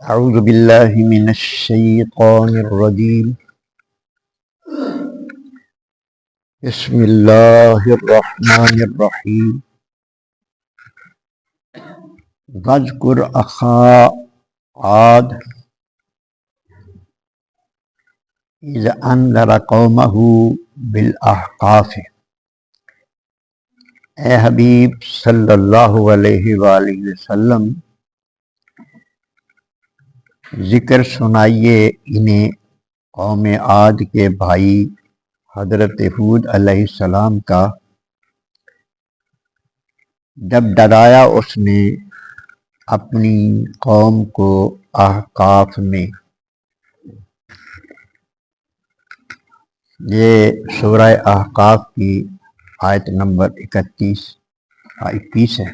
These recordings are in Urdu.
أعوذ بالله من الشيطان الرجيم. بسم الله الرحمن الرحيم. واذكر أخا عاد إذ أنذر قومه بالأحقاف. اے حبیب صلی اللہ علیہ وآلہ وسلم، ذکر سنائیے انہیں قوم عاد کے بھائی حضرت ہود علیہ السلام کا، جب ڈرایا اس نے اپنی قوم کو احقاف میں۔ یہ سورہ احقاف کی آیت نمبر 21 ہے،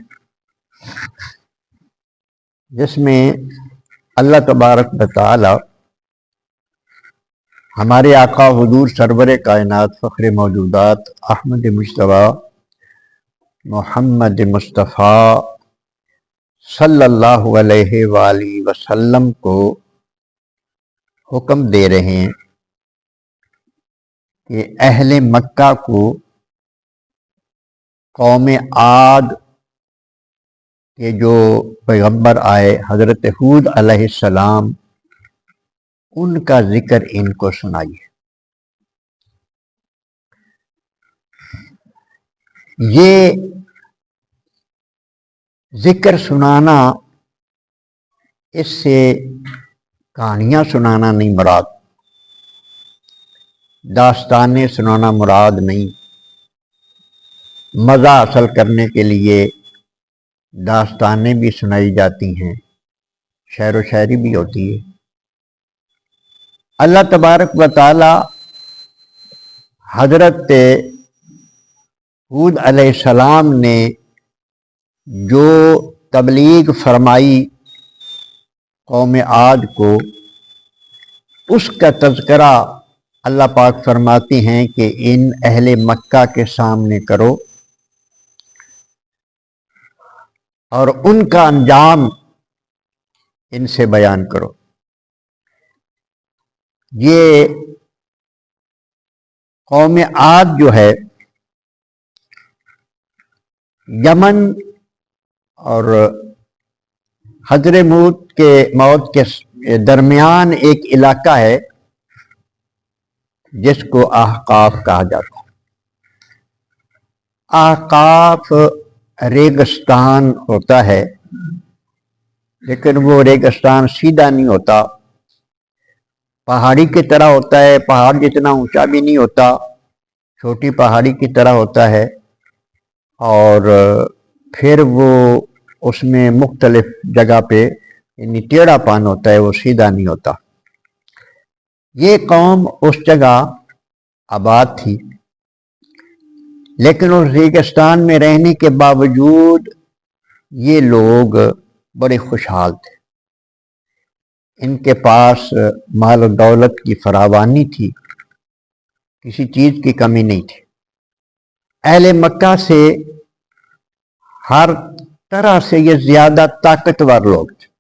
جس میں اللہ تبارک و تعالی ہمارے آقا حضور سرور کائنات فخر موجودات احمد مجتبیٰ محمد مصطفیٰ صلی اللہ علیہ وآلہ وسلم کو حکم دے رہے ہیں کہ اہل مکہ کو قوم عاد کے جو پیغمبر آئے حضرت ہود علیہ السلام، ان کا ذکر ان کو سنائیے۔ یہ ذکر سنانا، اس سے کہانیاں سنانا نہیں مراد، داستانیں سنانا مراد نہیں۔ مزہ حاصل کرنے کے لیے داستانیں بھی سنائی جاتی ہیں، شعر و شاعری بھی ہوتی ہے۔ اللہ تبارک و تعالی حضرت ہود علیہ السلام نے جو تبلیغ فرمائی قوم عاد کو، اس کا تذکرہ اللہ پاک فرماتے ہیں کہ ان اہل مکہ کے سامنے کرو اور ان کا انجام ان سے بیان کرو۔ یہ قوم عاد جو ہے، یمن اور حضرموت کے درمیان ایک علاقہ ہے جس کو احقاف کہا جاتا ہے۔ احقاف ریگستان ہوتا ہے، لیکن وہ ریگستان سیدھا نہیں ہوتا، پہاڑی کی طرح ہوتا ہے، پہاڑ جتنا اونچا بھی نہیں ہوتا، چھوٹی پہاڑی کی طرح ہوتا ہے، اور پھر وہ اس میں مختلف جگہ پہ یعنی ٹیڑھا پان ہوتا ہے، وہ سیدھا نہیں ہوتا۔ یہ قوم اس جگہ آباد تھی، لیکن اس ریگستان میں رہنے کے باوجود یہ لوگ بڑے خوشحال تھے۔ ان کے پاس مال و دولت کی فراوانی تھی، کسی چیز کی کمی نہیں تھی۔ اہل مکہ سے ہر طرح سے یہ زیادہ طاقتور لوگ تھے۔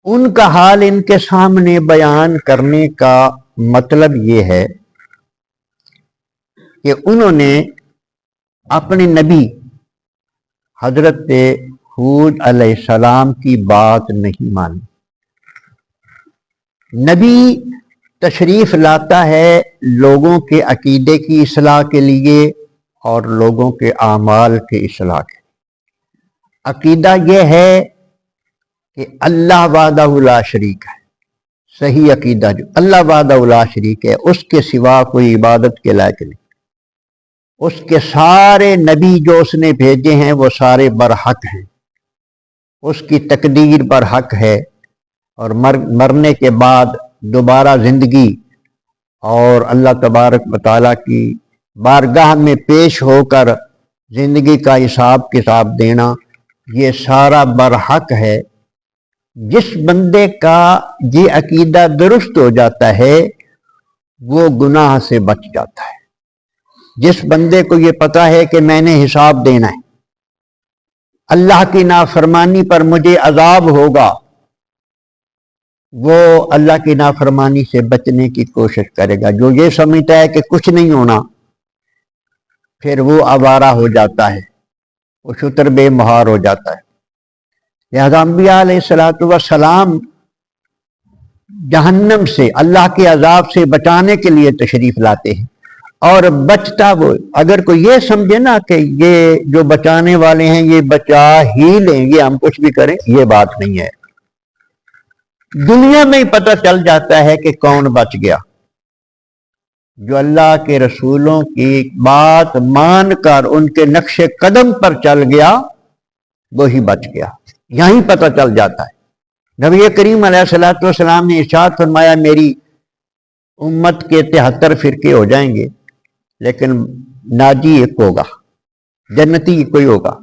ان کا حال ان کے سامنے بیان کرنے کا مطلب یہ ہے کہ انہوں نے اپنے نبی حضرت ہود علیہ السلام کی بات نہیں مانی۔ نبی تشریف لاتا ہے لوگوں کے عقیدے کی اصلاح کے لیے اور لوگوں کے اعمال کے اصلاح کے۔ عقیدہ یہ ہے کہ اللہ وحدہ لا شریک ہے، صحیح عقیدہ جو اللہ وحدہ لا شریک ہے، اس کے سوا کوئی عبادت کے لائق نہیں۔ اس کے سارے نبی جو اس نے بھیجے ہیں وہ سارے برحق ہیں، اس کی تقدیر برحق ہے، اور مرنے کے بعد دوبارہ زندگی اور اللہ تبارک و تعالیٰ کی بارگاہ میں پیش ہو کر زندگی کا حساب کتاب دینا، یہ سارا برحق ہے۔ جس بندے کا یہ عقیدہ درست ہو جاتا ہے وہ گناہ سے بچ جاتا ہے۔ جس بندے کو یہ پتہ ہے کہ میں نے حساب دینا ہے، اللہ کی نافرمانی پر مجھے عذاب ہوگا، وہ اللہ کی نافرمانی سے بچنے کی کوشش کرے گا. جو یہ سمجھتا ہے کہ کچھ نہیں ہونا پھر وہ آوارہ ہو جاتا ہے, وہ شتر بے مہار ہو جاتا ہے. لہذا انبیاء علیہ الصلوۃ والسلام جہنم سے, اللہ کے عذاب سے بچانے کے لیے تشریف لاتے ہیں. اور بچتا وہ, اگر کوئی یہ سمجھے نا کہ یہ جو بچانے والے ہیں یہ بچا ہی لیں گے, ہم کچھ بھی کریں, یہ بات نہیں ہے. دنیا میں ہی پتہ چل جاتا ہے کہ کون بچ گیا. جو اللہ کے رسولوں کی بات مان کر ان کے نقش قدم پر چل گیا وہی بچ گیا. یہیں پتہ چل جاتا ہے. نبی کریم علیہ الصلوۃ والسلام نے ارشاد فرمایا میری امت کے 73 فرقے ہو جائیں گے لیکن ناجی ایک ہوگا, جنتی کوئی ہوگا.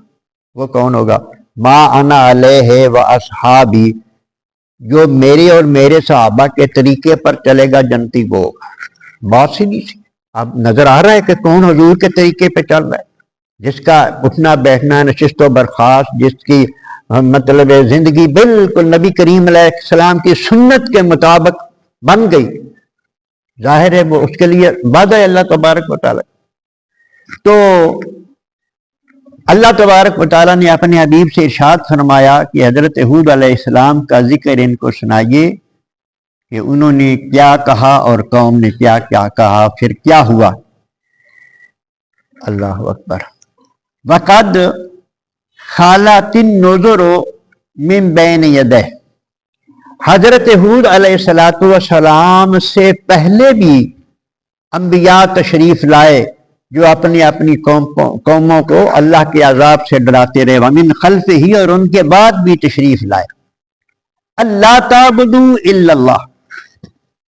وہ کون ہوگا؟ ما انا علیہ و اصحابی, جو میرے اور میرے صحابہ کے طریقے پر چلے گا جنتی وہ ہوگا. بات سیدھی سی. اب نظر آ رہا ہے کہ کون حضور کے طریقے پہ چل رہا ہے, جس کا اٹھنا بیٹھنا نشست و برخاست, جس کی مطلب زندگی بالکل نبی کریم علیہ السلام کی سنت کے مطابق بن گئی. ظاہر ہے وہ اس کے لیے وعدہ ہے اللہ تبارک و تعالیٰ. تو اللہ تبارک و تعالیٰ نے اپنے حبیب سے ارشاد فرمایا کہ حضرت ہود علیہ السلام کا ذکر ان کو سنائیے کہ انہوں نے کیا کہا اور قوم نے کیا کیا کہا, پھر کیا ہوا. اللہ اکبر. وقد خالت النذر من بین یدہ, حضرت ہود علیہ السلام سے پہلے بھی انبیاء تشریف لائے جو اپنی اپنی قوموں کو اللہ کے عذاب سے ڈراتے رہے. ومن خلفہ ہی, اور ان کے بعد بھی تشریف لائے. اللہ تعبدوا الا اللہ,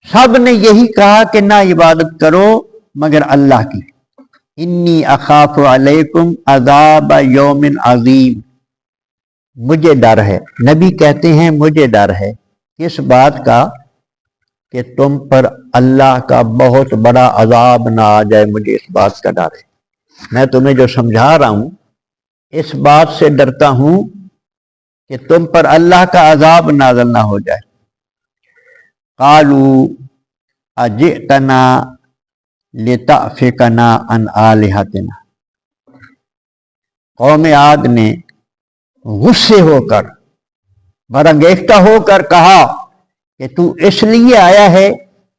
سب نے یہی کہا کہ نہ عبادت کرو مگر اللہ کی. انی اخاف علیکم عذاب یوم عظیم, مجھے ڈر ہے, نبی کہتے ہیں مجھے ڈر ہے کس بات کا, کہ تم پر اللہ کا بہت بڑا عذاب نہ آ جائے, مجھے اس بات کا ڈر ہے. میں تمہیں جو سمجھا رہا ہوں اس بات سے ڈرتا ہوں کہ تم پر اللہ کا عذاب نازل نہ ہو جائے. قالوا اجئتنا لتأفکنا عن آلہتنا, قوم عاد نے غصے ہو کر برانگیختہ ہو کر کہا کہ تو اس لیے آیا ہے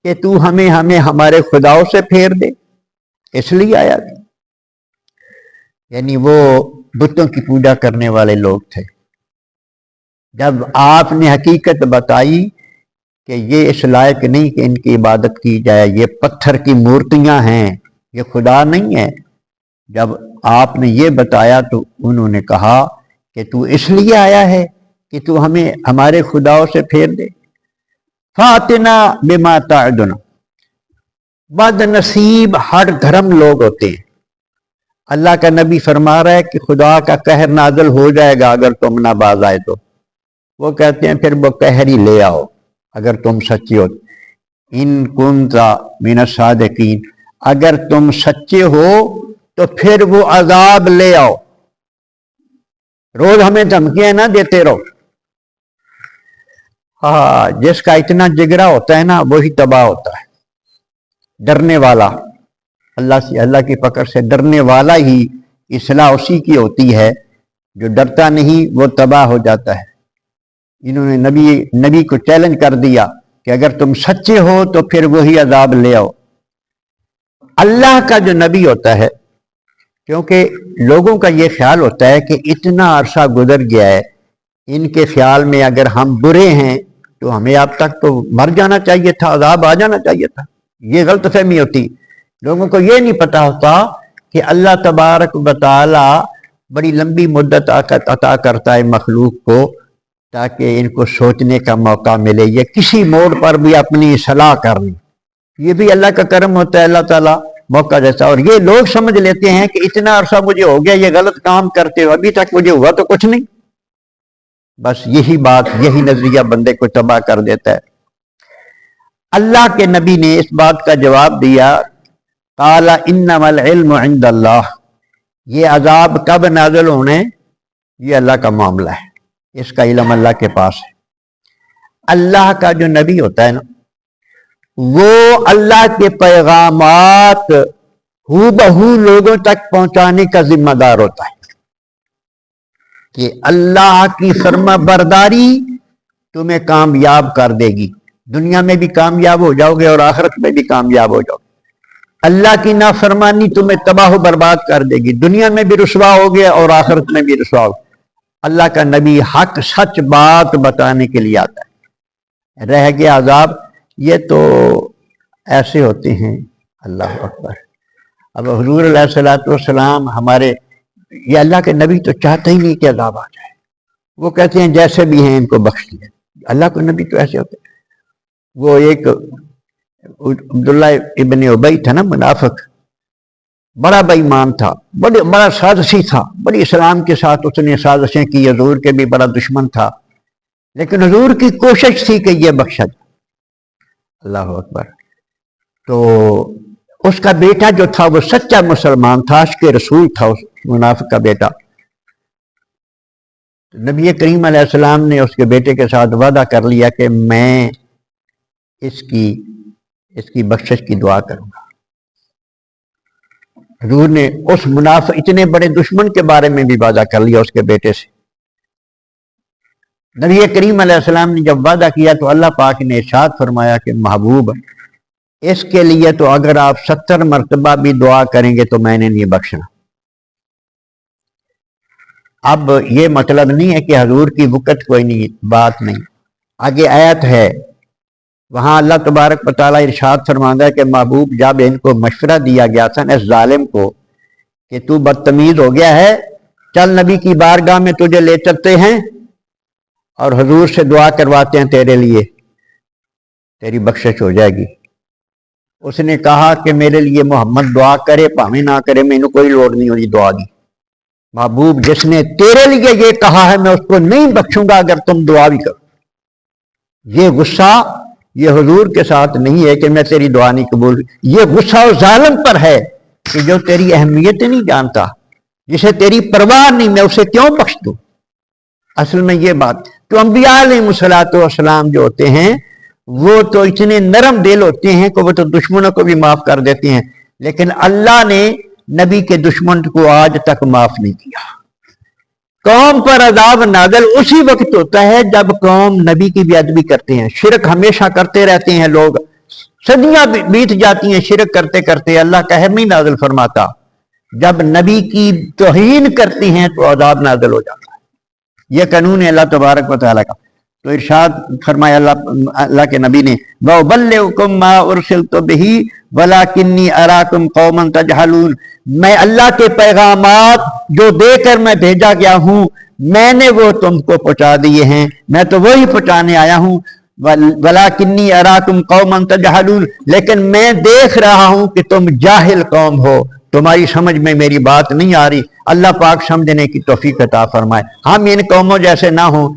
کہ تو ہمیں ہمارے خداؤں سے پھیر دے, اس لیے آیا تھا. یعنی وہ بتوں کی پوجا کرنے والے لوگ تھے. جب آپ نے حقیقت بتائی کہ یہ اس لائق نہیں کہ ان کی عبادت کی جائے, یہ پتھر کی مورتیاں ہیں, یہ خدا نہیں ہے, جب آپ نے یہ بتایا تو انہوں نے کہا کہ تو اس لیے آیا ہے کہ تو ہمیں ہمارے خداؤں سے پھیر دے. فاتنا بما تعدنا, بد نصیب ہر دھرم لوگ ہوتے ہیں. اللہ کا نبی فرما رہا ہے کہ خدا کا قہر نازل ہو جائے گا اگر تم نہ باز آئے تو. وہ کہتے ہیں پھر وہ قہر ہی لے آؤ اگر تم سچے ہو. ان کنت من الصادقین, اگر تم سچے ہو تو پھر وہ عذاب لے آؤ, روز ہمیں دھمکیاں نہ دیتے رہو. ہاں, جس کا اتنا جگرا ہوتا ہے نا وہی تباہ ہوتا ہے. ڈرنے والا, اللہ سے, اللہ کی پکڑ سے ڈرنے والا ہی اصلاح اسی کی ہوتی ہے. جو ڈرتا نہیں وہ تباہ ہو جاتا ہے. انہوں نے نبی کو چیلنج کر دیا کہ اگر تم سچے ہو تو پھر وہی عذاب لے آؤ. اللہ کا جو نبی ہوتا ہے, کیونکہ لوگوں کا یہ خیال ہوتا ہے کہ اتنا عرصہ گزر گیا ہے, ان کے خیال میں اگر ہم برے ہیں تو ہمیں اب تک تو مر جانا چاہیے تھا, عذاب آ جانا چاہیے تھا. یہ غلط فہمی ہوتی. لوگوں کو یہ نہیں پتا ہوتا کہ اللہ تبارک و تعالی بڑی لمبی مدت عطا کرتا ہے مخلوق کو تاکہ ان کو سوچنے کا موقع ملے, یہ کسی موڑ پر بھی اپنی اصلاح کر لیں. یہ بھی اللہ کا کرم ہوتا ہے, اللہ تعالیٰ موقع دیتا. اور یہ لوگ سمجھ لیتے ہیں کہ اتنا عرصہ مجھے ہو گیا یہ غلط کام کرتے ہو, ابھی تک مجھے ہوا تو کچھ نہیں. بس یہی بات, یہی نظریہ بندے کو تباہ کر دیتا ہے. اللہ کے نبی نے اس بات کا جواب دیا, قال انما العلم عند اللہ, یہ عذاب کب نازل ہونے یہ اللہ کا معاملہ ہے, اس کا علم اللہ کے پاس ہے. اللہ کا جو نبی ہوتا ہے نا، وہ اللہ کے پیغامات ہو بہو لوگوں تک پہنچانے کا ذمہ دار ہوتا ہے کہ اللہ کی فرما برداری تمہیں کامیاب کر دے گی، دنیا میں بھی کامیاب ہو جاؤ گے اور آخرت میں بھی کامیاب ہو جاؤ گے۔ اللہ کی نافرمانی تمہیں تباہ و برباد کر دے گی، دنیا میں بھی رسوا ہو گے اور آخرت میں بھی رسوا ہو گے۔ اللہ کا نبی حق سچ بات بتانے کے لیے آتا ہے۔ رہ گیا عذاب، یہ تو ایسے ہوتے ہیں۔ اللہ اکبر۔ اب حضور علیہ الصلوۃ والسلام ہمارے، یہ اللہ کے نبی تو چاہتے ہی نہیں کہ عذاب آ جائے، وہ کہتے ہیں جیسے بھی ہیں ان کو بخش دیا۔ اللہ کے نبی تو ایسے ہوتے ہیں۔ وہ ایک عبداللہ ابن ابی تھا نا، منافق، بڑا بے ایمان تھا، بڑا سازشی تھا، بڑی اسلام کے ساتھ اس نے سازشیں کی، حضور کے بھی بڑا دشمن تھا، لیکن حضور کی کوشش تھی کہ یہ بخشا جائے۔ اللہ اکبر۔ تو اس کا بیٹا جو تھا وہ سچا مسلمان تھا، عاشق رسول تھا اس منافق کا بیٹا۔ نبی کریم علیہ السلام نے اس کے بیٹے کے ساتھ وعدہ کر لیا کہ میں اس کی بخشش کی دعا کروں گا۔ حضور نے اس منافق اتنے بڑے دشمن کے بارے میں بھی وعدہ کر لیا اس کے بیٹے سے۔ نبی کریم علیہ السلام نے جب وعدہ کیا تو اللہ پاک نے ارشاد فرمایا کہ محبوب، اس کے لیے تو اگر آپ 70 مرتبہ بھی دعا کریں گے تو میں نے نہیں بخشنا۔ اب یہ مطلب نہیں ہے کہ حضور کی وقت کوئی نہیں، بات نہیں، آگے آیت ہے، وہاں اللہ تبارک و تعالیٰ ارشاد فرماتا ہے کہ محبوب جب ان کو مشورہ دیا گیا تھا نا، اس ظالم کو، کہ تو بدتمیز ہو گیا ہے، چل نبی کی بارگاہ میں تجھے لے چلتے ہیں اور حضور سے دعا کرواتے ہیں تیرے لیے، تیری بخشش ہو جائے گی۔ اس نے کہا کہ میرے لیے محمد دعا کرے پاویں نہ کرے، میں نے کوئی لوڑ نہیں ہوئی دعا دی۔ محبوب جس نے تیرے لیے یہ کہا ہے میں اس کو نہیں بخشوں گا اگر تم دعا بھی کرو۔ یہ غصہ یہ حضور کے ساتھ نہیں ہے کہ میں تیری دعا نہیں قبول، یہ غصہ اس ظالم پر ہے کہ جو تیری اہمیت نہیں جانتا، جسے تیری پرواہ نہیں، میں اسے کیوں بخش دوں۔ اصل میں یہ بات تو انبیاء علیہ السلام جو ہوتے ہیں وہ تو اتنے نرم دل ہوتے ہیں کہ وہ تو دشمنوں کو بھی معاف کر دیتے ہیں، لیکن اللہ نے نبی کے دشمن کو آج تک معاف نہیں کیا۔ قوم پر عذاب نازل اسی وقت ہوتا ہے جب قوم نبی کی بے ادبی کرتے ہیں، شرک ہمیشہ کرتے رہتے ہیں، لوگ صدیاں بیت جاتی ہیں شرک کرتے کرتے، اللہ قہر نہیں نازل فرماتا، جب نبی کی توہین کرتے ہیں تو عذاب نازل ہو جاتا ہے۔ یہ قانون ہے اللہ تبارک و تعالیٰ کا۔ تو ارشاد فرمایا اللہ کے نبی نے، وَأُبَلِّغُكُم مَّا أُرْسِلْتُ بِهِ وَلَٰكِنِّي أَرَاكُمْ قَوْمًا تَجْهَلُونَ، میں اللہ کے پیغامات جو دے کر میں بھیجا گیا ہوں، میں نے وہ تم کو پہنچا دیے ہیں، میں تو وہی پہنچانے آیا ہوں۔ وَلَٰكِنِّي أَرَاكُمْ قَوْمًا تَجْهَلُونَ، لیکن میں دیکھ رہا ہوں کہ تم جاہل قوم ہو، تمہاری سمجھ میں میری بات نہیں آ رہی۔ اللہ پاک سمجھنے کی توفیق عطا فرمائے، ہم ان قوموں جیسے نہ ہوں۔